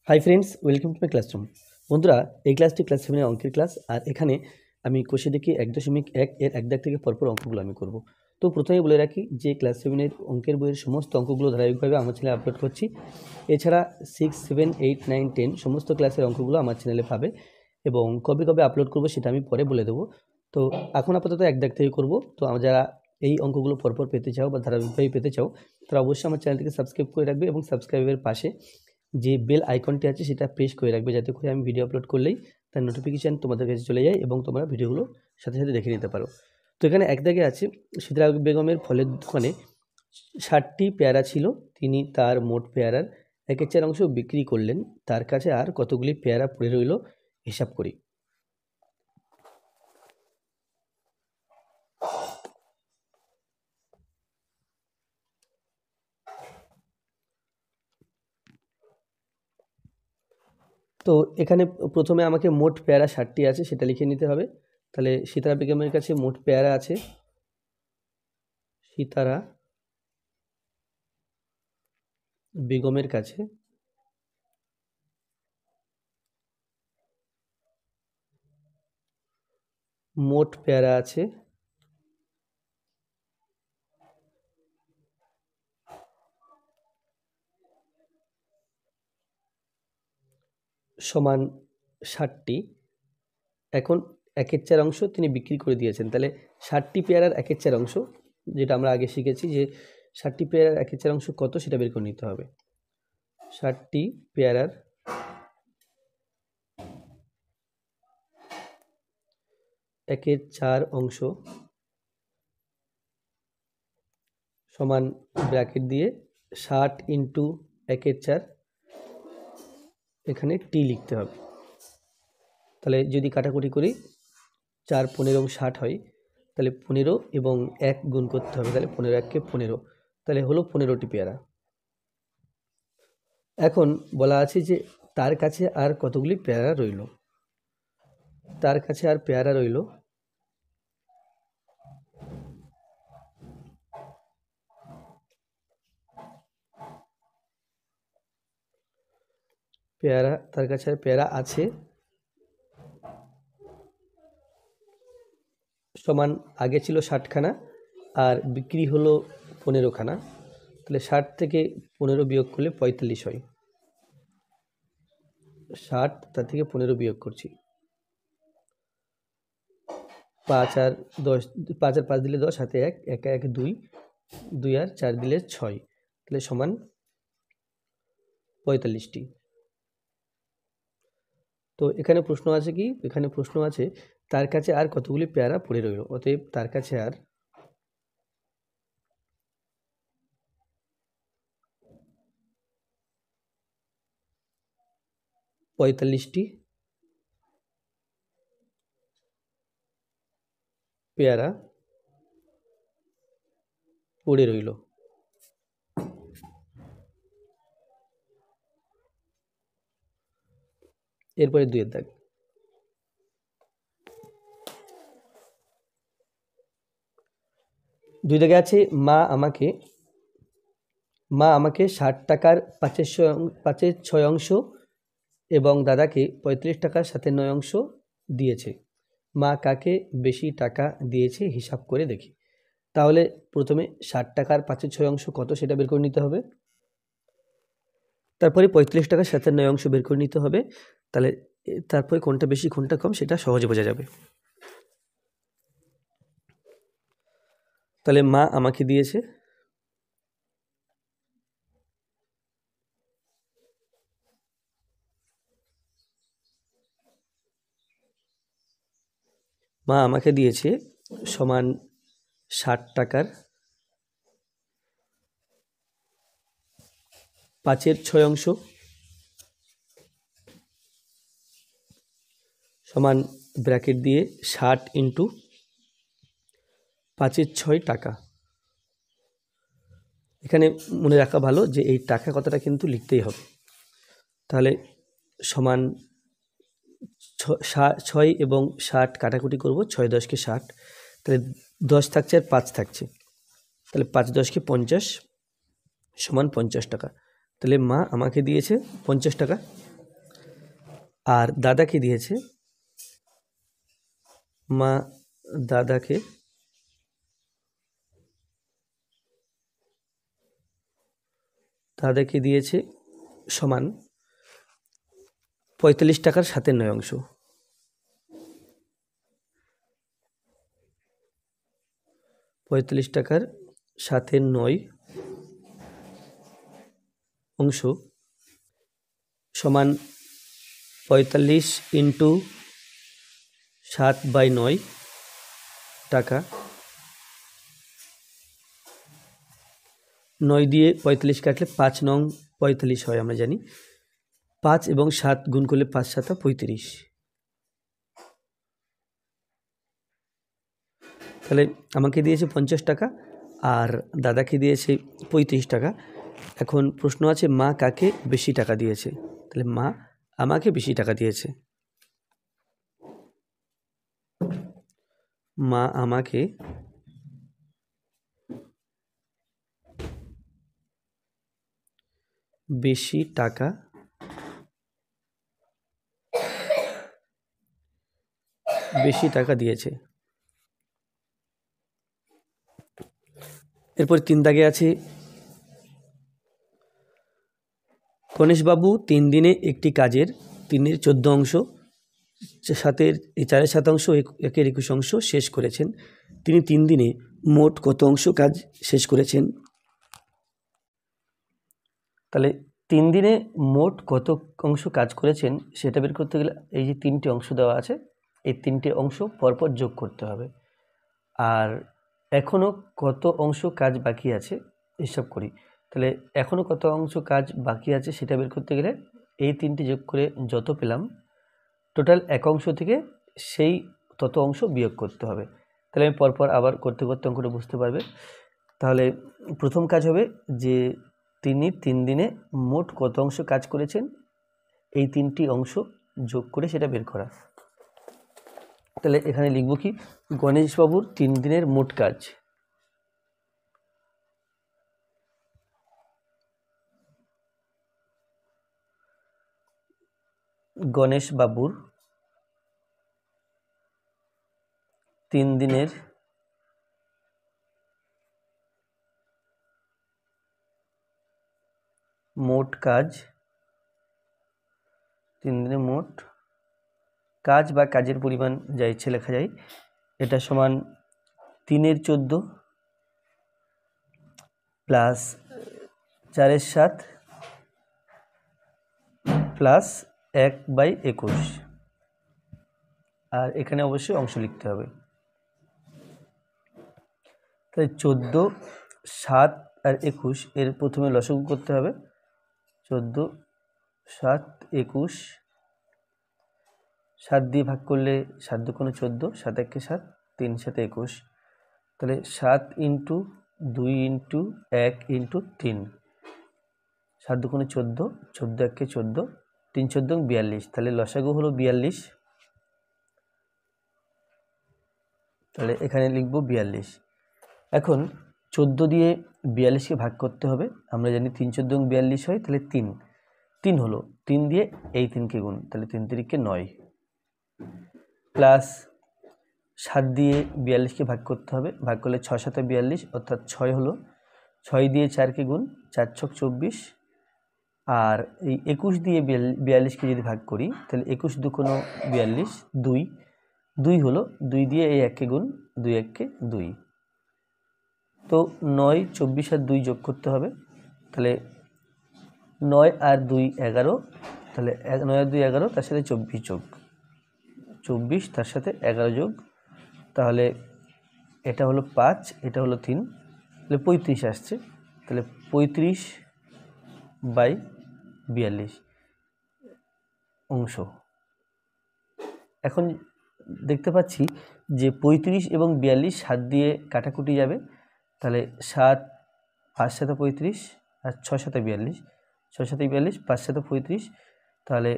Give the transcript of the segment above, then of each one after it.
Hi friends, welcome to my classroom. বন্ধুরা, এই ক্লাসটি ক্লাস 7 অঙ্কের ক্লাস। আর এখানে আমি কোষে দেখি 1.1 এর এক দাগ থেকে পরপর অঙ্কগুলো আমি করব। তো প্রথমেই বলে রাখি যে ক্লাস 7 অঙ্কের বইয়ের সমস্ত অঙ্কগুলো ধারাবাহিকভাবে আমার চ্যানেলে আপলোড করছি। এছাড়া 6, 7, 8, 9, 10 সমস্ত ক্লাসের অঙ্কগুলো আমার চ্যানেলে পাবে এবং কবে কবে আপলোড করব সেটা আমি পরে বলে দেবো। তো এখন আপাতত এক দাগ থেকে করব। তো যারা এই অঙ্কগুলো পরপর পেতে চাও বা ধারাবাহিকভাবে পেতে চাও তারা অবশ্যই আমার চ্যানেলটিকে সাবস্ক্রাইব করে রাখবে এবং সাবস্ক্রাইবের পাশে যে বেল আইকনটি আছে সেটা প্রেস করে রাখবে, যাতে করে আমি ভিডিও আপলোড করলেই তার নোটিফিকেশান তোমাদের কাছে চলে যায় এবং তোমরা ভিডিওগুলো সাথে সাথে দেখে নিতে পারো। তো এখানে এক দাগে আছে, সিদ্রা বেগমের ফলের দোকানে 60টি পেয়ারা ছিল। তিনি তার মোট পেয়ারার 1/4 অংশ বিক্রি করলেন। তার কাছে আর কতগুলি পেয়ারা পড়ে রইল হিসাব করি। তো এখানে প্রথমে আমাকে মোট পেয়ারা 60টি আছে সেটা লিখে নিতে হবে। তাহলে সিতারা বেগমের কাছে মোট পেয়ারা আছে, সিতারা বেগমের কাছে মোট পেয়ারা আছে সমান 60টি। এখন 1/4 অংশ তিনি বিক্রি করে দিয়েছেন। তাহলে 60টি পেয়ারার 1/4 অংশ, যেটা আমরা আগে শিখেছি যে 60টি পেয়ারার 1/4 অংশ কত সেটা বের করে নিতে হবে। 60টি পেয়ারার 1/4 অংশ সমান ব্র্যাকেট দিয়ে 60 ইন্টু 1/4, এখানে টি লিখতে হবে। তাহলে যদি কাটাকুটি করি 4, 15, 60 হয়, তাহলে 15 এবং 1 গুণ করতে হবে। তাহলে 15, 1 কে 15, তাহলে হলো 15টি পেয়ারা। এখন বলা আছে যে তার কাছে আর কতগুলি পেয়ারা রইল। তার কাছে আর পেয়ারা রইল পেয়ারা, তার কাছে আর পেয়ারা আছে সমান, আগে ছিল 60খানা আর বিক্রি হলো 15খানা। তাহলে 60 থেকে 15 বিয়োগ করলে 45 হয়। 60 তার থেকে 15 বিয়োগ করছি, 5 আর 10, 5 আর 5 দিলে 10, হাতে 1, 1 1 2, 2 আর 4 দিলে 6, তাহলে সমান 45টি। তো এখানে প্রশ্ন আছে কি, এখানে প্রশ্ন আছে তার কাছে আর কতগুলি পেয়ারা পড়ে রইল। অতএব তার কাছে আর 45টি পেয়ারা পড়ে রইল। এরপরে 2 এর দাগ। 2 দাগে আছে মা আমাকে 60 টাকার 5/6 অংশ এবং দাদাকে 35 টাকার 7/9 অংশ দিয়েছে। মা কাকে বেশি টাকা দিয়েছে হিসাব করে দেখি। তাহলে প্রথমে 60 টাকার 5/6 অংশ কত সেটা বের করে নিতে হবে। তারপরে 35 টাকার 7/9 অংশ বের করে নিতে হবে। তাহলে তারপরে কোনটা বেশি কোনটা কম সেটা সহজে বোঝা যাবে। তাহলে মা আমাকে দিয়েছে সমান 60 টাকার 5/6 অংশ সমান ব্র্যাকেট দিয়ে 60 ইন্টু 5/6 টাকা। এখানে মনে রাখা ভালো যে এই টাকা কথাটা কিন্তু লিখতেই হবে। তাহলে সমান 6 এবং 60 কাটাকুটি করব, 6 10 কে 60, তাহলে 10 থাকছে আর 5 থাকছে, তাহলে 5 10 কে 50 সমান 50 টাকা। তাহলে মা আমাকে দিয়েছে 50 টাকা। আর দাদাকে দিয়েছে, মা দাদাকে দিয়েছে সমান ৪৫ টাকার ৯ অংশ। ৪৫ টাকার ৯ অংশ সমান ৪৫ ইন্টু 7/9 টাকা। ৯ দিয়ে ৪৫ কাটলে ৫ নং ৪৫ হয়, আমরা জানি। ৫ এবং ৭ গুণ করলে ৫ ৭ ৩৫। তাহলে আমাকে দিয়েছে ৫০ টাকা আর দাদাকে দিয়েছে ৩৫ টাকা। এখন প্রশ্ন আছে মা কাকে বেশি টাকা দিয়েছে। তাহলে মা আমাকে বেশি টাকা দিয়েছে। মা আমাকে বেশি টাকা দিয়েছে। এরপর ৩ দাগে আছে গণেশবাবু ৩ দিনে একটি কাজের ৩-এর ১৪ অংশ, 7-এর 4-এর 7 অংশ, 1-এর 21 অংশ শেষ করেছেন। তিনি 3 দিনে মোট কত অংশ কাজ শেষ করেছেন? তাহলে 3 দিনে মোট কত অংশ কাজ করেছেন সেটা বের করতে গেলে এই যে 3টে অংশ দেওয়া আছে, এই 3টে অংশ পরপর যোগ করতে হবে। আর এখনও কত অংশ কাজ বাকি আছে হিসাব করি। তাহলে এখনও কত অংশ কাজ বাকি আছে সেটা বের করতে গেলে এই 3টে যোগ করে যত পেলাম টোটাল এক অংশ থেকে সেই তত অংশ বিয়োগ করতে হবে। তাহলে আমি পরপর আবার করতে করতে অঙ্কটা বুঝতে পারবে। তাহলে প্রথম কাজ হবে যে তিনি 3 দিনে মোট কত অংশ কাজ করেছেন এই 3টি অংশ যোগ করে সেটা বের করা। তাহলে এখানে লিখব কি, গণেশবাবুর 3 দিনের মোট কাজ। গণেশবাবুর 3 দিনের মোট কাজ, 3 দিনের মোট কাজ বা কাজের পরিমাণ যা ইচ্ছে লেখা যায়, এটা সমান 3-এর 14 প্লাস 4-এর 7 প্লাস 1/21। আর এখানে অবশ্যই অংশ লিখতে হবে। তাই 14, 7 আর 21 এর প্রথমে লসাগু করতে হবে। 14, 7, 21, 7 দিয়ে ভাগ করলে 7 দুগুণে 14, 7 একে 7, 3 7 21। তাহলে 7 ইন্টু 2 ইন্টু 1 ইন্টু 3, 7 দুগুণে 14, 14 একে 14, 3 14 42। তাহলে লসাগু হলো 42। তাহলে এখানে লিখব 42। এখন 14 দিয়ে 42কে ভাগ করতে হবে। আমরা জানি 3 14 42 হয়, তাহলে 3 হলো, 3 দিয়ে এই 3কে গুণ, তাহলে 3 3কে 9 প্লাস 7 দিয়ে 42কে ভাগ করতে হবে, ভাগ করলে 6 7 42 অর্থাৎ 6 হলো, 6 দিয়ে 4কে গুণ, 4 6 24। আর এই 21 দিয়ে 42কে যদি ভাগ করি তাহলে 21 দুগুণ 42, 2 হলো, 2 দিয়ে এই 1কে গুণ, 2 1কে 2। তো 9, 24 আর 2 যোগ করতে হবে। তাহলে 9 আর 2 11, তাহলে 9 আর 2 11, তার সাথে 24 যোগ, 24 তার সাথে 11 যোগ, তাহলে এটা হলো 5, এটা হলো 3, তাহলে 35 আসছে। তাহলে 35/42 অংশ। এখন দেখতে পাচ্ছি যে 35 এবং 42 7 দিয়ে কাটাকুটি যাবে। তাহলে 7 5 7 35 আর 6 7 42, 6 7 42, 5 7 35, তাহলে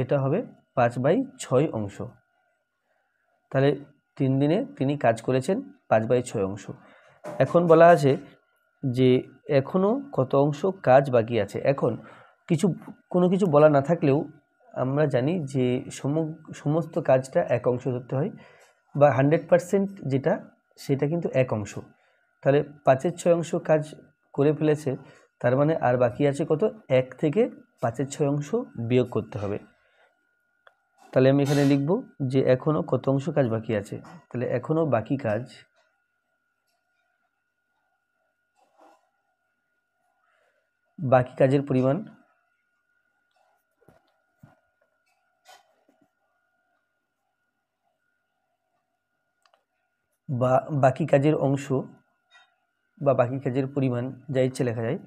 এটা হবে 5/6 অংশ। তাহলে 3 দিনে তিনি কাজ করেছেন 5/6 অংশ। এখন বলা আছে যে এখনও কত অংশ কাজ বাকি আছে। এখন কোনো কিছু বলা না থাকলেও আমরা জানি যে সমস্ত কাজটা এক অংশ ধরতে হয়, বা 100% যেটা সেটা কিন্তু এক অংশ। তাহলে 5-এর 6 অংশ কাজ করে ফেলেছে, তার মানে আর বাকি আছে কত? 1 থেকে 5-এর 6 অংশ বিয়োগ করতে হবে। তাহলে আমি এখানে লিখব যে এখনও কত অংশ কাজ বাকি আছে। তাহলে এখনও বাকি কাজ কাজের পরিমাণ বা বাকি কাজের অংশ বা বাকি কাজের পরিমাণ যা ইচ্ছে লেখা যায়,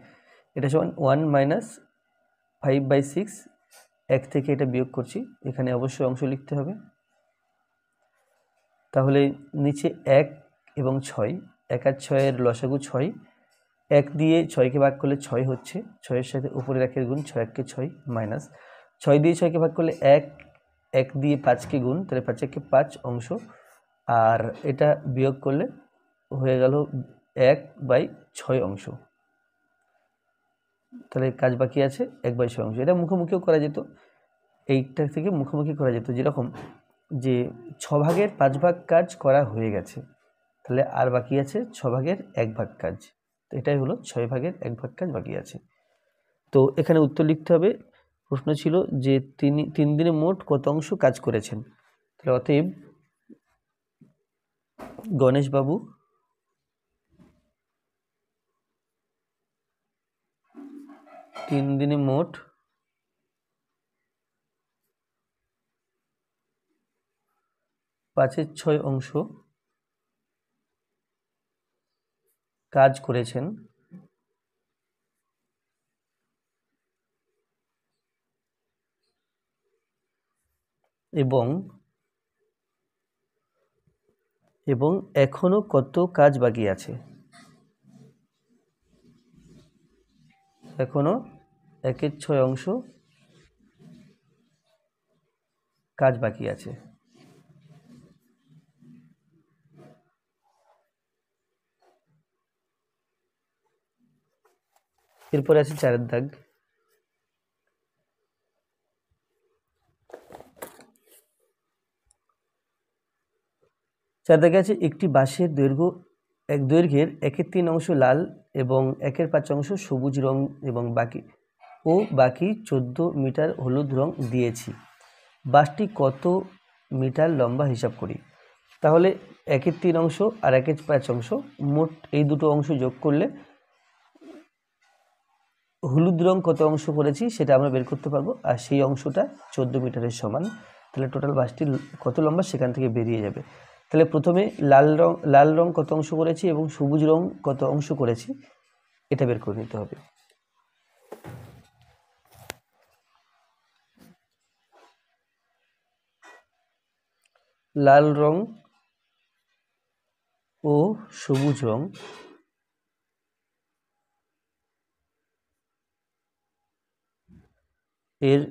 এটা সমান 1 - 5/6। 1 থেকে এটা বিয়োগ করছি, এখানে অবশ্যই অংশ লিখতে হবে। তাহলে নিচে 1 এবং 6, 1 আর 6-এর লসাগু 6, 1 দিয়ে 6কে ভাগ করলে 6 হচ্ছে, 6-এর সাথে উপরের 1-এর গুণ, 6 1 6 মাইনাস 6 দিয়ে 6কে ভাগ করলে 1, 1 দিয়ে 5কে গুণ, তাহলে 5 1 5 অংশ, আর এটা বিয়োগ করলে হয়ে গেল 1/6 অংশ। তাহলে কাজ বাকি আছে 1/6 অংশ। এটা মুখোমুখিও করা যেত, এইটা থেকে মুখোমুখি করা যেত, যেরকম যে 6 ভাগের 5 ভাগ কাজ করা হয়ে গেছে, তাহলে আর বাকি আছে 6 ভাগের 1 ভাগ কাজ। তো এটাই হলো 6 ভাগের 1 ভাগ কাজ বাকি আছে। তো এখানে উত্তর লিখতে হবে। প্রশ্ন ছিল যে তিনি 3 দিনে মোট কত অংশ কাজ করেছেন। তাহলে অতএব গণেশবাবু 3 দিনে মোট 5/6 অংশ কাজ করেছেন এবং এখনো কত কাজ বাকি আছে। এখনো 1/6 অংশ কাজ বাকি আছে। এরপরে আছে 4-এর দাগ। 4 দাগে আছে একটি বাঁশের দৈর্ঘ্যের 1/3 অংশ লাল এবং 1/5 অংশ সবুজ রং এবং বাকি 14 মিটার হলুদ রং দিয়েছি। বাঁশটি কত মিটার লম্বা হিসাব করি। তাহলে 1/3 অংশ আর 1/5 অংশ, মোট এই দুটো অংশ যোগ করলে হলুদ রং কত অংশ করেছি সেটা আমরা বের করতে পারবো, আর সেই অংশটা 14 মিটারের সমান। তাহলে টোটাল বাঁশটি কত লম্বা সেখান থেকে বেরিয়ে যাবে। তাহলে প্রথমে লাল রং কত অংশ করেছি এবং সবুজ রং কত অংশ করেছি এটা বের করে নিতে হবে। লাল রং ও সবুজ রং এর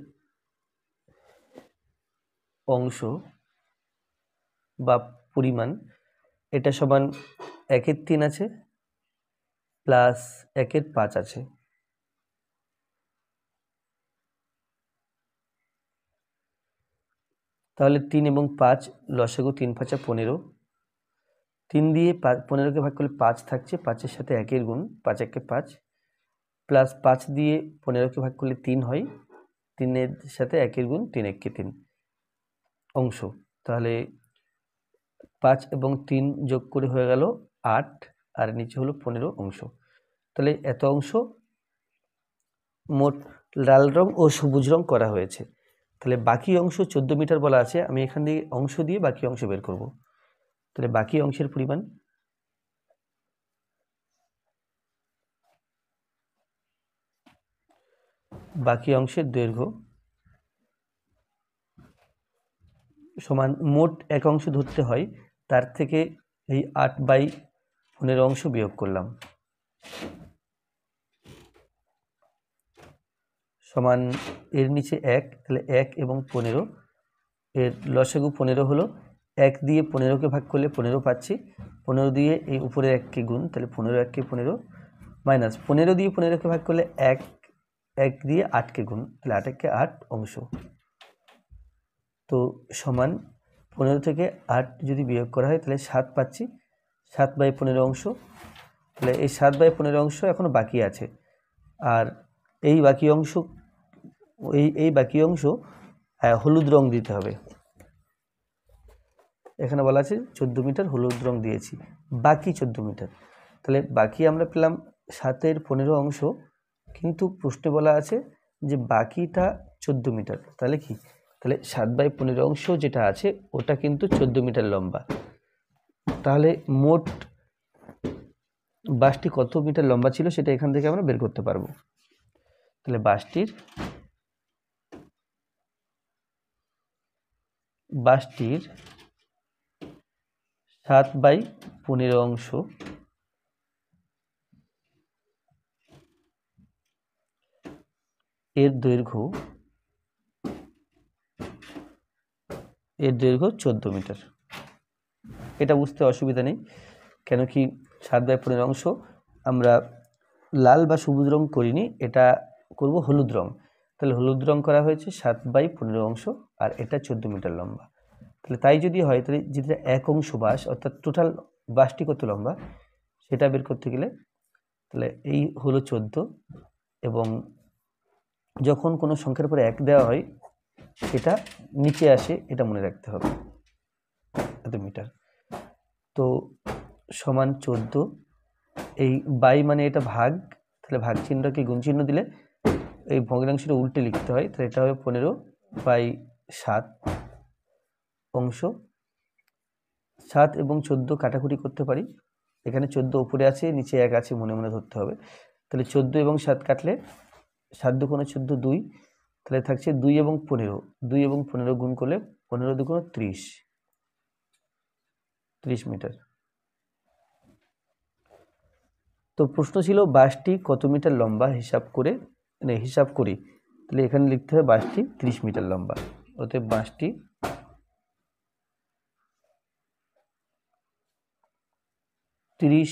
অংশ বা পরিমাণ, এটা সমান 1/3 আছে প্লাস 1/5 আছে। তাহলে 3 এবং 5 লসাগু 3 5 15। 3 দিয়ে 15কে ভাগ করলে 5 থাকছে, 5-এর সাথে 1-এর গুণ, 5 1 5, প্লাস 5 দিয়ে 15কে ভাগ করলে 3 হয়, 3-এর সাথে 1-এর গুণ, 3 1 3 অংশ। তাহলে 5 এবং 3 যোগ করে হয়ে গেল 8, আর নিচে হলো 15 অংশ। তাহলে এত অংশ মোট লাল রং ও সবুজ রং করা হয়েছে। তাহলে বাকি অংশ 14 মিটার বলা আছে, আমি এখান থেকে অংশ দিয়ে বাকি অংশ বের করব। তাহলে বাকি অংশের পরিমাণ বাকি অংশের দৈর্ঘ্য সমান মোট এক অংশ ধরতে হয়, তার থেকে এই 8/15 অংশ বিয়োগ করলাম, সমান এর নিচে 1। তাহলে 1 এবং 15 এর লসাগু 15 হলো। 1 দিয়ে 15কে ভাগ করলে 15 পাচ্ছি, 15 দিয়ে এই উপরে 1কে গুণ, তাহলে 15 1 15 মাইনাস 15 দিয়ে 15কে ভাগ করলে 1 দিয়ে 8কে গুণ, তাহলে 8 1 8 অংশ। তো সমান 15 থেকে 8 যদি বিয়োগ করা হয় তাহলে 7 পাচ্ছি, 7/15 অংশ। তাহলে এই 7/15 অংশ এখনও বাকি আছে, আর এই বাকি অংশ হলুদ রং দিতে হবে। এখানে বলা আছে 14 মিটার হলুদ রং দিয়েছি, বাকি 14 মিটার। তাহলে বাকি আমরা পেলাম 7/15 অংশ, কিন্তু প্রশ্নে বলা আছে যে বাকিটা 14 মিটার। তাহলে কি, তাহলে 7/15 অংশ যেটা আছে ওটা কিন্তু 14 মিটার লম্বা। তাহলে মোট বাসটি কত মিটার লম্বা ছিল সেটা এখান থেকে আমরা বের করতে পারবো। তাহলে বাসটির 7/15 অংশ এর দৈর্ঘ্য 14 মিটার। এটা বুঝতে অসুবিধা নেই, কেন কি 7/15 অংশ আমরা লাল বা সবুজ রং করিনি, এটা করব হলুদ রং। তাহলে হলুদ রং করা হয়েছে 7/15 অংশ, আর এটা 14 মিটার লম্বা। তাহলে তাই যদি হয়, তাহলে যেটা 1 অংশ বাস, অর্থাৎ টোটাল বাসটি কত লম্বা সেটা বের করতে গেলে, তাহলে এই হলো 14, এবং যখন কোনো সংখ্যার উপরে 1 দেওয়া হয় সেটা নিচে আসে, এটা মনে রাখতে হবে, এত মিটার। তো সমান 14, এই বাই মানে এটা ভাগ, তাহলে ভাগ চিহ্নটাকে গুণ চিহ্ন দিলে এই ভগ্নাংশটা উল্টে লিখতে হয়, তাহলে এটা হবে 15/7 অংশ। 7 এবং 14 কাটাকুটি করতে পারি, এখানে 14 উপরে আছে, নিচে 1 আছে, মনে মনে ধরতে হবে। তাহলে 14 এবং 7 কাটলে 7 দুগুণে 14 2, তাহলে থাকছে 2 এবং 15, 2 এবং 15 গুণ করলে 15 দুগুণে 30 মিটার। তো প্রশ্ন ছিল বাসটি কত মিটার লম্বা হিসাব করি, তাহলে এখানে লিখতে হবে বাসটি 30 মিটার লম্বা। অতএব বাসটি 30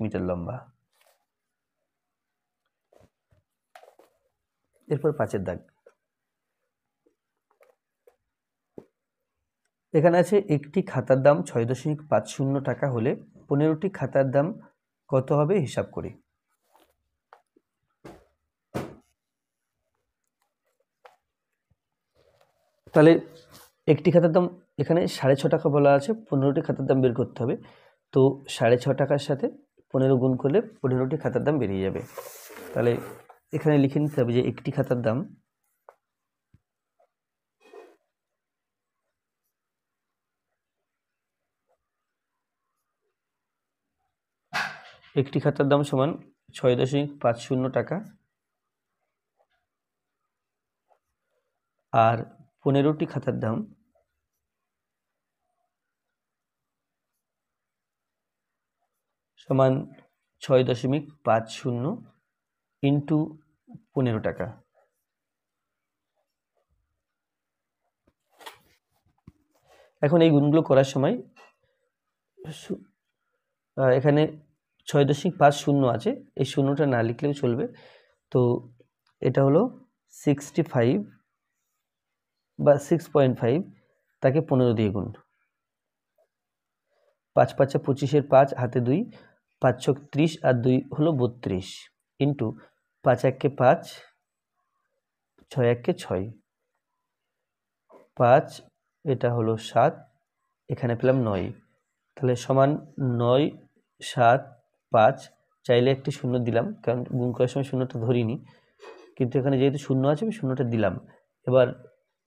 মিটার লম্বা। এরপর 5-এর দাগ। এখানে আছে একটি খাতার দাম 6.50 টাকা হলে 15টি খাতার দাম কত হবে হিসাব করি। তাহলে একটি খাতার দাম এখানে 6.5 টাকা বলা আছে, 15টি খাতার দাম বের করতে হবে। তো 6.5 টাকার সাথে 15 গুণ করলে 15টি খাতার দাম বেরিয়ে যাবে। তাহলে এখানে লিখে নিতে হবে যে একটি খাতার দাম সমান 6.50 টাকা, আর 15টি খাতার দাম সমান 6.50 ইন্টু 15 টাকা। এখন এই গুণগুলো করার সময় এখানে 6.50 আছে, এই শূন্যটা না লিখলেও চলবে। তো এটা হলো 65 বা 6.5, তাকে 15 দিয়ে গুণ। 5 5 25, 5 হাতে 2, 5 6 30, আর 2 হলো 32, ইন্টু 5 1 5, 6 1 6, 5 এটা হলো 7, এখানে পেলাম 9, তাহলে সমান 9 7 5। চাইলে একটি শূন্য দিলাম, কারণ গুণ করার সময় শূন্যটা ধরিনি, কিন্তু এখানে যেহেতু শূন্য আছে আমি শূন্যটা দিলাম। এবার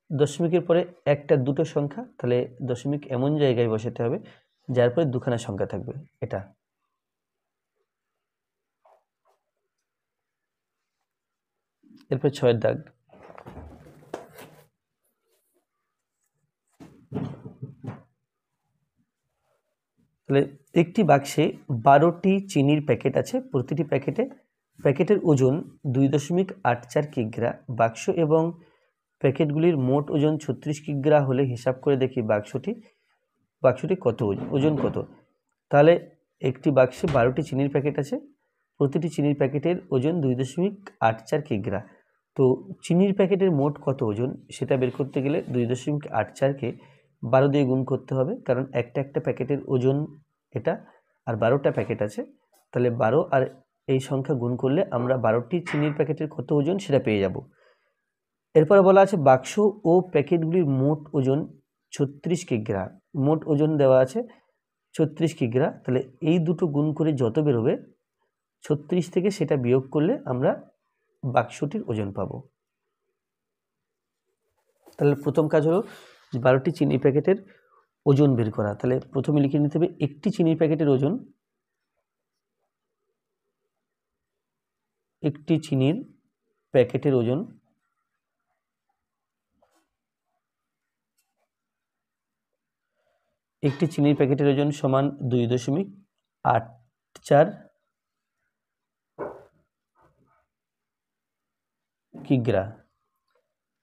দশমিকের পরে একটা দুটো সংখ্যা, তাহলে দশমিক এমন জায়গায় বসাতে হবে যার পরে দুখানা সংখ্যা থাকবে, এটা। এরপর 6-এর দাগ। তাহলে একটি বাক্সে 12টি চিনির প্যাকেট আছে, প্রতিটি প্যাকেটের ওজন 2.84 কিগ্রা। বাক্স এবং প্যাকেটগুলির মোট ওজন 36 কিগ্রা হলে হিসাব করে দেখি বাক্সটি কত ওজন কত। তাহলে একটি বাক্সে 12টি চিনির প্যাকেট আছে, প্রতিটি চিনির প্যাকেটের ওজন 2.84 কিগ্রা। তো চিনির প্যাকেটের মোট কত ওজন সেটা বের করতে গেলে 2.84কে 12 দিয়ে গুণ করতে হবে, কারণ একটা প্যাকেটের ওজন এটা, আর 12টা প্যাকেট আছে, তাহলে 12 আর এই সংখ্যা গুণ করলে আমরা 12টি চিনির প্যাকেটের কত ওজন সেটা পেয়ে যাব। এরপরে বলা আছে বাক্স ও প্যাকেটগুলির মোট ওজন 36 কিগ্রা। মোট ওজন দেওয়া আছে 36 কিগ্রা, তাহলে এই দুটো গুণ করে যত বেরোবে 36 থেকে সেটা বিয়োগ করলে আমরা বাক্সটির ওজন পাব। তাহলে প্রথম কাজ হলো 12টি চিনি প্যাকেটের ওজন বের করা। তাহলে প্রথমে লিখে নিতে হবে একটি চিনির প্যাকেটের ওজন, একটি চিনির প্যাকেটের ওজন সমান 2.84 কিগ্রা।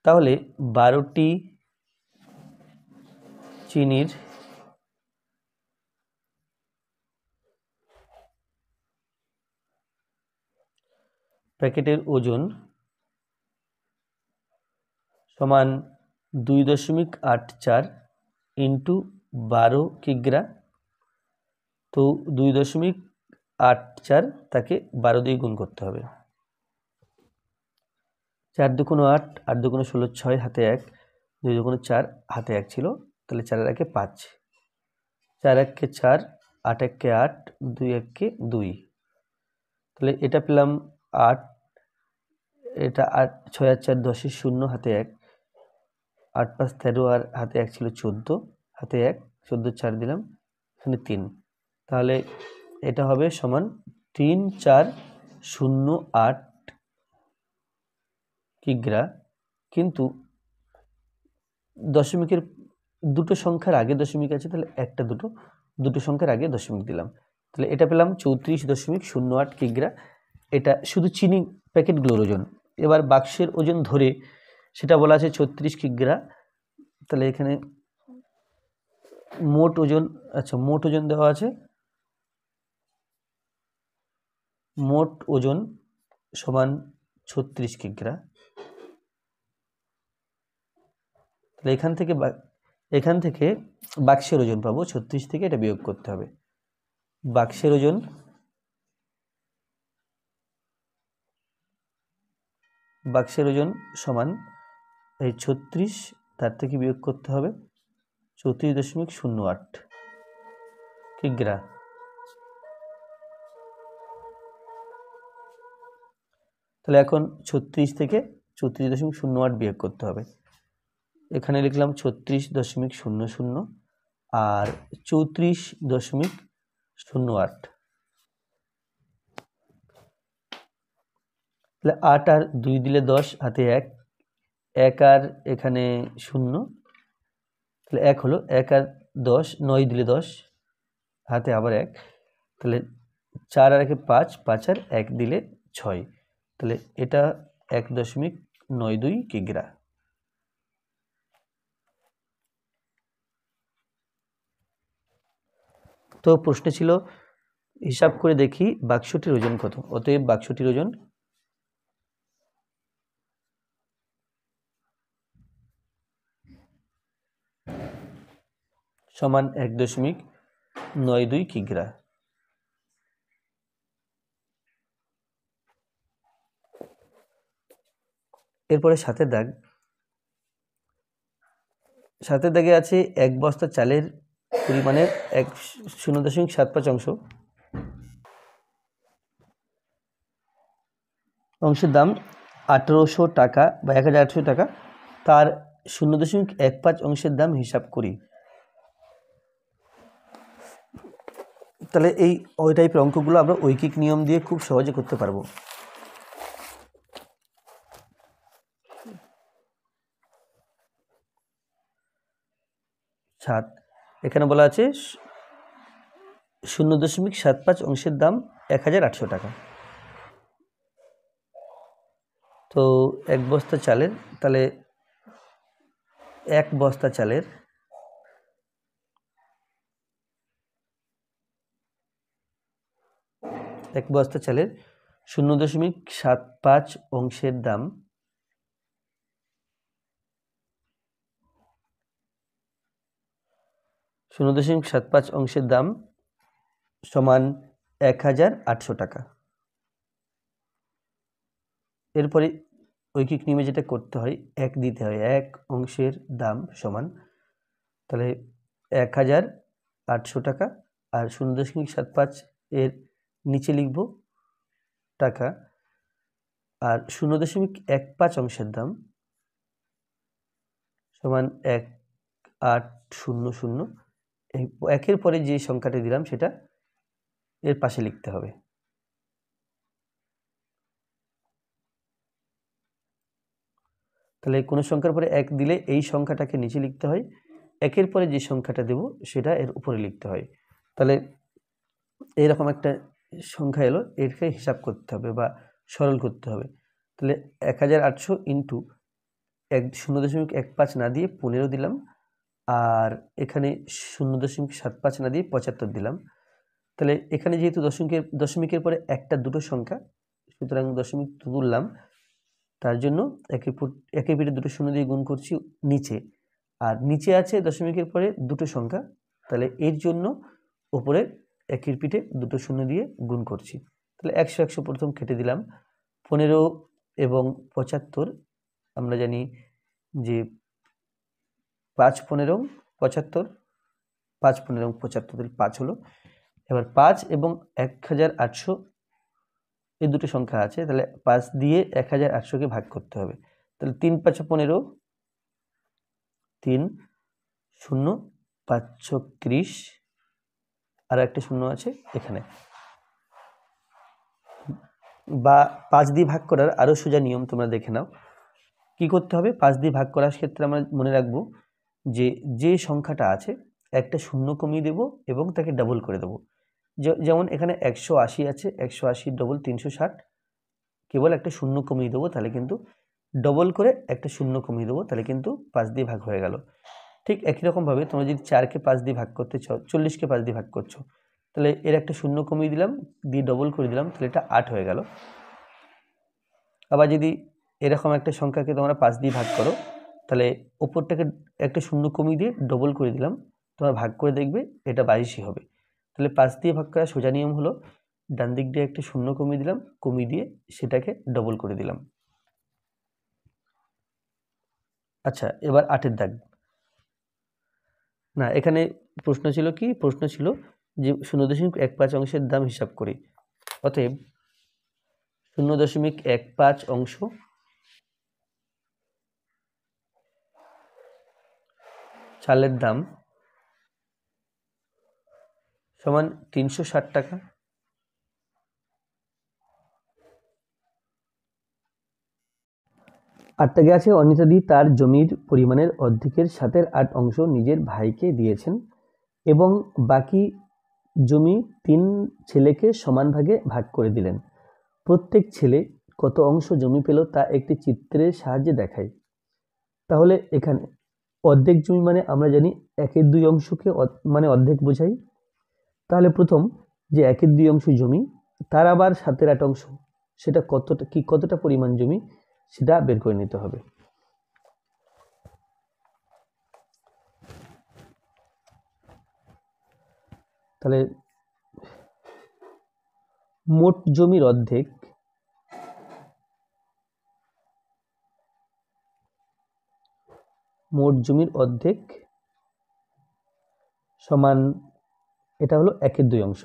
তাহলে 12টি চিনির প্যাকেটের ওজন সমান 2.84 ইন্টু 12 কিগ্রা। তো 2.84 তাকে 12 দিয়ে গুণ করতে হবে। 4 দুগুণ 8, 8 দুগুণ 16, 6 হাতে 1, 2 দুগুণ 4 হাতে 1 ছিল, তাহলে 4 একে 5, 4 একে 4, 8 একে 8, 2 একে 2, তাহলে এটা পেলাম 8, এটা 8, 6 আর 4 10, 0 হাতে 1, 8 5 13 আর হাতে 1 ছিল 14, হাতে 1, 14 4 দিলাম, এখানে 3, তাহলে এটা হবে সমান 3408 কিগ্রা। কিন্তু দশমিকের দুটো সংখ্যার আগে দশমিক আছে, তাহলে দুটো সংখ্যার আগে দশমিক দিলাম, তাহলে এটা পেলাম 34.08 কিগ্রা। এটা শুধু চিনি প্যাকেটগুলোর ওজন। এবার বাক্সের ওজন ধরে সেটা বলা আছে 36 কিগ্রা। তাহলে এখানে মোট ওজন দেওয়া আছে, মোট ওজন সমান 36 কিগ্রা। তাহলে এখান থেকে বাক্সের ওজন পাবো, 36 থেকে এটা বিয়োগ করতে হবে। বাক্সের ওজন সমান এই 36, তার থেকে বিয়োগ করতে হবে 34.08 কিগ্রা। তাহলে এখন 36 থেকে 34.08 বিয়োগ করতে হবে। এখানে লিখলাম 36.00 আর 34.08, তাহলে 8 আর 2 দিলে 10, হাতে 1, 1 আর এখানে 0, তাহলে 1 হলো, 1 আর 10, 9 দিলে 10, হাতে আবার 1, তাহলে 4 আর 1 5, 5 আর 1 দিলে 6, তাহলে এটা 1.92 কিগ্রা। তো প্রশ্ন ছিল হিসাব করে দেখি বাক্সটির ওজন কত। অতএব বাক্সটির ওজন সমান 1.92 কিগ্রা। এরপরে সাতের দাগে আছে 1 বস্তা চালের পরিমাণের 0.75 অংশের দাম 1800 টাকা বা 1800 টাকা, তার 0.15 অংশের দাম হিসাব করি। তাহলে ওই টাইপের অঙ্কগুলো আমরা ঐকিক নিয়ম দিয়ে খুব সহজে করতে পারবো। এখানে বলা আছে 0.75 অংশের দাম 1800 টাকা। তো 1 বস্তা চালের, তাহলে 1 বস্তা চালের এক বস্তা চালের 0.75 অংশের দাম সমান 1800 টাকা। এরপরে ঐকিক নিয়মে যেটা করতে হয়, এক দিতে হয়, এক অংশের দাম সমান, তাহলে 1800 টাকা, আর 0.75 এর নিচে লিখব টাকা, আর 0.15 অংশের দাম সমান 1800। এই একের পরে যে সংখ্যাটি দিলাম সেটা এর পাশে লিখতে হবে। তাহলে কোনো সংখ্যার পরে এক দিলে এই সংখ্যাটাকে নিচে লিখতে হয়, একের পরে যে সংখ্যাটা দেব সেটা এর উপরে লিখতে হয়। তাহলে এইরকম একটা সংখ্যা এলো, এটাকে হিসাব করতে হবে বা সরল করতে হবে। তাহলে 1800 ইন্টু 0.15 না দিয়ে 15 দিলাম, আর এখানে 0.75 না দিয়ে 75 দিলাম। তাহলে এখানে যেহেতু দশমিকের পরে একটা দুটো সংখ্যা, সুতরাং দশমিক তুললাম, তার জন্য একের পিঠে দুটো শূন্য দিয়ে গুণ করছি নিচে, আর নিচে আছে দশমিকের পরে দুটো সংখ্যা, তাহলে এর জন্য ওপরে একের পিঠে দুটো শূন্য দিয়ে গুণ করছি। তাহলে 100 প্রথম কেটে দিলাম। 15 এবং 75 আমরা জানি যে 5 15 75, 5 15 75, তাহলে 5 হলো। এবার 5 এবং 1800 এই দুটো সংখ্যা আছে, তাহলে 5 দিয়ে 1800কে ভাগ করতে হবে। তাহলে 3 5 15, 3 0 5 30, আর একটা শূন্য আছে এখানে। বা 5 দিয়ে ভাগ করার আরও সোজা নিয়ম তোমরা দেখে নাও। কি করতে হবে? 5 দিয়ে ভাগ করার ক্ষেত্রে আমরা মনে রাখবো যে সংখ্যাটা আছে একটা শূন্য কমিয়ে দেব এবং তাকে ডাবল করে দেব। যেমন এখানে 180 আছে, 180 ডবল 360, কেবল একটা শূন্য কমিয়ে দেবো, তাহলে কিন্তু ডবল করে একটা শূন্য কমিয়ে দেবো, তাহলে কিন্তু 5 দিয়ে ভাগ হয়ে গেল। ঠিক একই রকমভাবে তোমরা যদি 4কে 5 দিয়ে ভাগ করতে চাও, 40কে 5 দিয়ে ভাগ করছো, তাহলে এর একটা শূন্য কমিয়ে দিলাম, দিয়ে ডবল করে দিলাম, তাহলে এটা 8 হয়ে গেল। আবার যদি এরকম একটা সংখ্যাকে তোমরা 5 দিয়ে ভাগ করো, তাহলে ওপরটাকে একটা শূন্য কমিয়ে দিয়ে ডবল করে দিলাম, তোমরা ভাগ করে দেখবে এটা 22ই হবে। তাহলে 5 দিয়ে ভাগ করার সোজা নিয়ম হলো ডান দিক দিয়ে একটা শূন্য কমিয়ে দিলাম, কমিয়ে দিয়ে সেটাকে ডবল করে দিলাম। আচ্ছা, এবার 8-এর দাগ। না, এখানে প্রশ্ন ছিল কি? প্রশ্ন ছিল যে 0.15 অংশের দাম হিসাব করি। অতএব 0.15 অংশ চালের দাম সমান 360 টাকা। আটটাকে আছে অনিতাদি তার জমির পরিমাণের অর্ধেকের 7/8 অংশ নিজের ভাইকে দিয়েছেন এবং বাকি জমি 3 ছেলেকে সমান ভাগে ভাগ করে দিলেন। প্রত্যেক ছেলে কত অংশ জমি পেল তা একটি চিত্রের সাহায্যে দেখায়। তাহলে এখানে অর্ধেক জমি মানে আমরা জানি 1/2 অংশকে মানে অর্ধেক বোঝাই। তাহলে প্রথম যে 1/2 অংশ জমি, তার আবার 7/8 অংশ, সেটা কতটা পরিমাণ জমি সেটা বের করে নিতে হবে। তাহলে মোট জমির অর্ধেক সমান, এটা হলো 1/2 অংশ।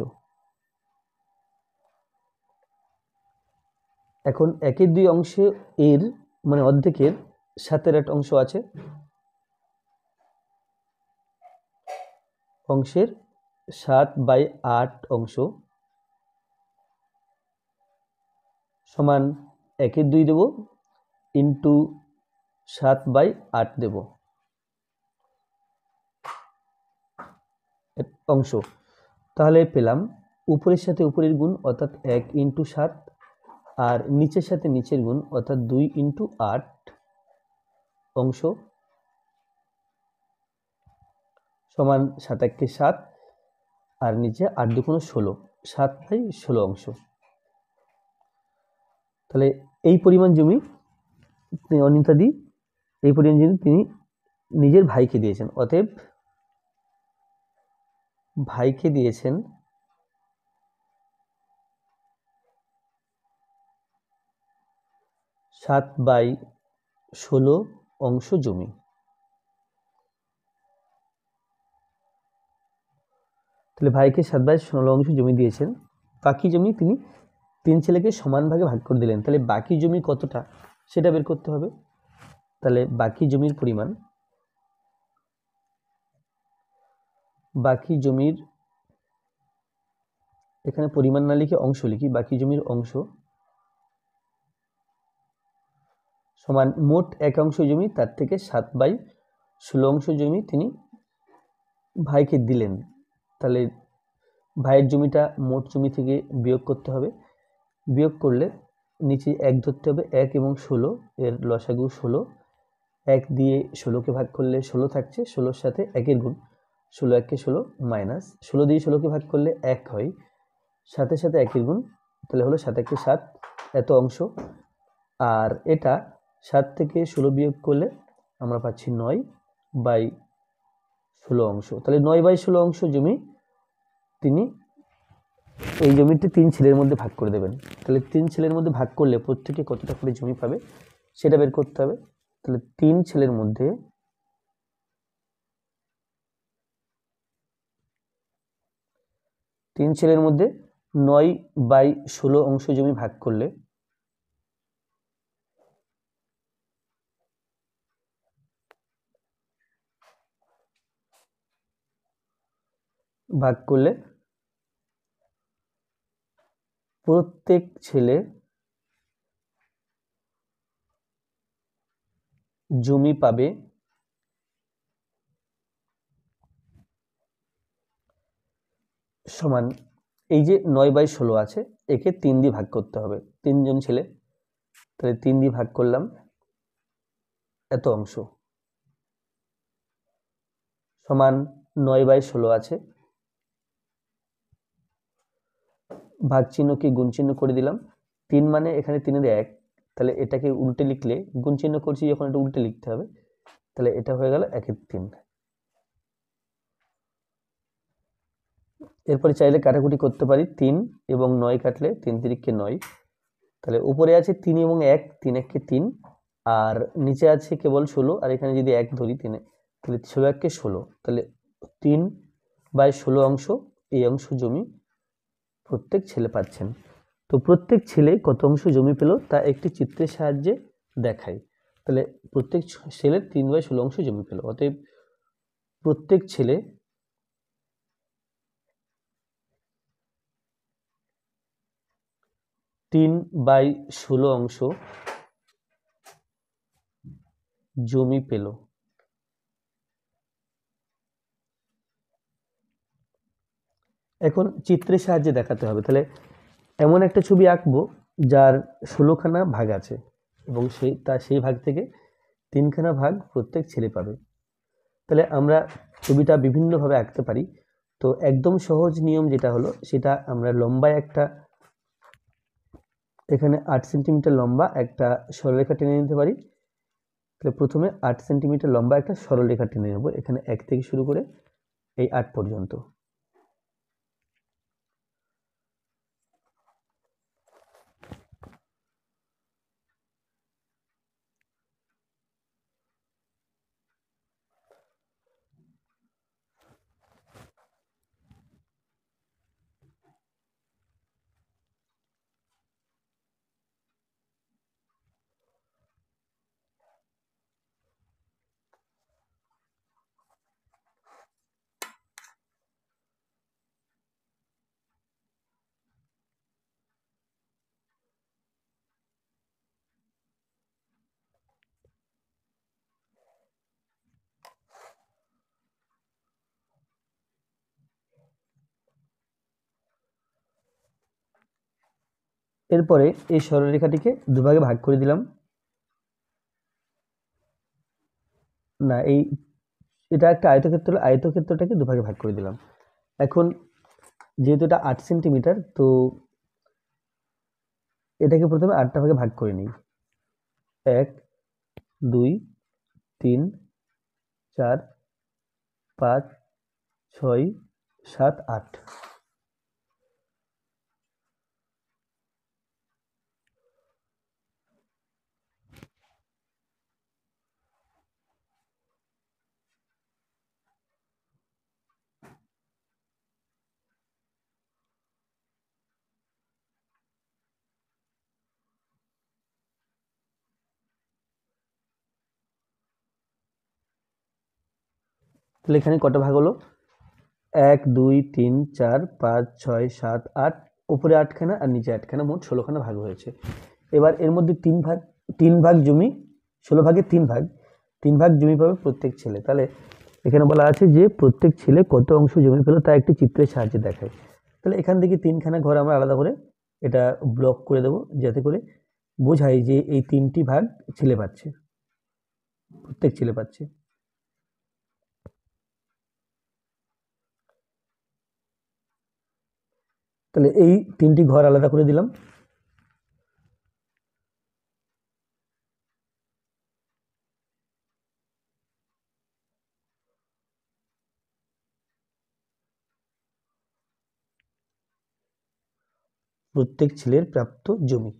এখন 1/2 অংশে এর মানে অর্ধেকের 7/8 অংশ আছে, অংশের 7/8 অংশ সমান 1/2 দেব ইন্টু 7/8 দেব অংশ। তাহলে পেলাম উপরের সাথে উপরের গুণ অর্থাৎ 1 ইন্টু 7, আর নিচের সাথে নিচের গুণ অর্থাৎ 2 ইন্টু 8 অংশ সমান 7 1 7, আর নিচে 8 2 16, 7/16 অংশ। তাহলে এই পরিমাণ জমি অনিতাদি এই পরিমাণ জমি তিনি নিজের ভাইকে দিয়েছেন, অতএব ভাইকে দিয়েছেন 7/16 অংশ জমি। তাহলে ভাইকে 7/16 অংশ জমি দিয়েছেন, বাকি জমি তিনি 3 ছেলেকে সমান ভাগে ভাগ করে দিলেন। তাহলে বাকি জমি কতটা সেটা বের করতে হবে। তাহলে বাকি জমির পরিমাণ, বাকি জমির এখানে পরিমাণ না লিখে অংশ লিখি, বাকি জমির অংশ সমান মোট 1 অংশ জমি, তার থেকে 7/16 অংশ জমি তিনি ভাইকে দিলেন। তাহলে ভাইয়ের জমিটা মোট জমি থেকে বিয়োগ করতে হবে, বিয়োগ করলে নিচে 1 ধরতে হবে, 1 এবং 16 এর লসাগু 16, 1 দিয়ে 16কে ভাগ করলে 16 থাকছে, 16-র সাথে 1-এর গুণ, 16 1 কে 16 মাইনাস 16 দিয়ে 16কে ভাগ করলে 1 হয়, সাথে সাথে 1-এর গুণ, তাহলে হলো 7 1 7 এত অংশ। আর এটা 7 থেকে 16 বিয়োগ করলে আমরা পাচ্ছি 9/16 অংশ। তাহলে 9/16 অংশ জমি তিনি এই জমিটি 3 ছেলের মধ্যে ভাগ করে দেবেন। তাহলে 3 ছেলের মধ্যে ভাগ করলে প্রত্যেকে কতটা করে জমি পাবে সেটা বের করতে হবে। তাহলে 3 ছেলের মধ্যে 9/16 অংশ জমি ভাগ করলে প্রত্যেক ছেলে জমি পাবে সমান, এই যে 9/16 আছে একে 3 দিয়ে ভাগ করতে হবে, 3 জন ছেলে, তাহলে 3 দিয়ে ভাগ করলাম, এত অংশ সমান 9/16 আছে, ভাগ চিহ্নকে গুণ চিহ্ন করে দিলাম, 3 মানে এখানে 3-এর 1, তাহলে এটাকে উল্টে লিখলে, গুণ চিহ্ন করছি যখন এটা উল্টে লিখতে হবে, তাহলে এটা হয়ে গেল 1-এর 3। এরপরে চাইলে কাটাকুটি করতে পারি, 3 এবং 9 কাটলে 3 3-কে 9, তাহলে উপরে আছে 3 এবং 1, 3 1-কে 3, আর নিচে আছে কেবল 16, আর এখানে যদি 1 ধরি 3, তাহলে 16 1-কে 16, তাহলে 3/16 অংশ এই অংশ জমি প্রত্যেক ছেলে পাচ্ছেন। তো প্রত্যেক ছেলে কত অংশ জমি পেল তা একটি চিত্রের সাহায্যে দেখাই। তাহলে প্রত্যেক ছেলে 3/16 অংশ জমি পেল, অতএব প্রত্যেক ছেলে 3/16 অংশ জমি পেল। এখন চিত্রের সাহায্যে দেখাতে হবে। তাহলে এমন একটা ছবি আঁকবো যার 16খানা ভাগ আছে এবং সেই ভাগ থেকে 3খানা ভাগ প্রত্যেক ছেলে পাবে। তাহলে আমরা ছবিটা বিভিন্নভাবে আঁকতে পারি। তো একদম সহজ নিয়ম যেটা হলো সেটা আমরা লম্বায় একটা, এখানে 8 সেন্টিমিটার লম্বা একটা সরলরেখা টেনে নিতে পারি। তাহলে প্রথমে 8 সেন্টিমিটার লম্বা একটা সরলরেখা টেনে নেব, এখানে 1 থেকে শুরু করে এই 8 পর্যন্ত। এরপরে এই সরলরেখাটিকে দুভাগে ভাগ করে দিলাম, না এটা একটা আয়তক্ষেত্র, আয়তক্ষেত্রটাকে দুভাগে ভাগ করে দিলাম। এখন যেহেতু এটা 8 সেন্টিমিটার, তো এটাকে প্রথমে 8টা ভাগে ভাগ করে নিই। 1 2 3 4 5 6 7 8। তাহলে এখানে কটা ভাগ হলো? 1 2 3 4 5 6 7 8, উপরে 8খানা আর নিচে 8খানা, মোট 16খানা ভাগ হয়েছে। এবার এর মধ্যে 3 ভাগ জমি, 16 ভাগে 3 ভাগ জমি পাবে প্রত্যেক ছেলে। তাহলে এখানে বলা আছে যে প্রত্যেক ছেলে কত অংশ জমি পেল তা একটি চিত্রের সাহায্যে দেখায়। তাহলে এখান থেকে 3খানা ঘর আমরা আলাদা করে এটা ব্লক করে দেবো, যাতে করে বোঝায় যে এই 3টি ভাগ ছেলে পাচ্ছে, প্রত্যেক ছেলে পাচ্ছে। তাহলে এই 3টি ঘর আলাদা করে দিলাম। প্রত্যেক ছেলের প্রাপ্ত জমি।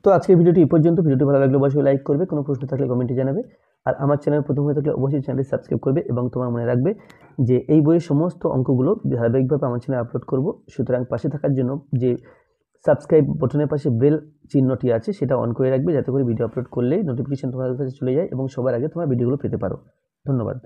তো আজকের ভিডিওটি এই পর্যন্ত। ভিডিওটি ভালো লাগলে অবশ্যই লাইক করবে, কোনো প্রশ্ন থাকলে কমেন্টে জানাবে, আর আমার চ্যানেল প্রথম হয়ে থাকলে অবশ্যই চ্যানেলটি সাবস্ক্রাইব করবে। এবং তোমার মনে রাখবে যে এই বইয়ের সমস্ত অঙ্কগুলো ধারাবাহিকভাবে আমার চ্যানেলে আপলোড করব, সুতরাং পাশে থাকার জন্য যে সাবস্ক্রাইব বাটনের পাশে বেল চিহ্নটি আছে সেটা অন করে রাখবে, যাতে করে ভিডিও আপলোড করলেই নোটিফিকেশন তোমার কাছে চলে যায় এবং সবার আগে তোমার ভিডিওগুলো পেতে পারো। ধন্যবাদ।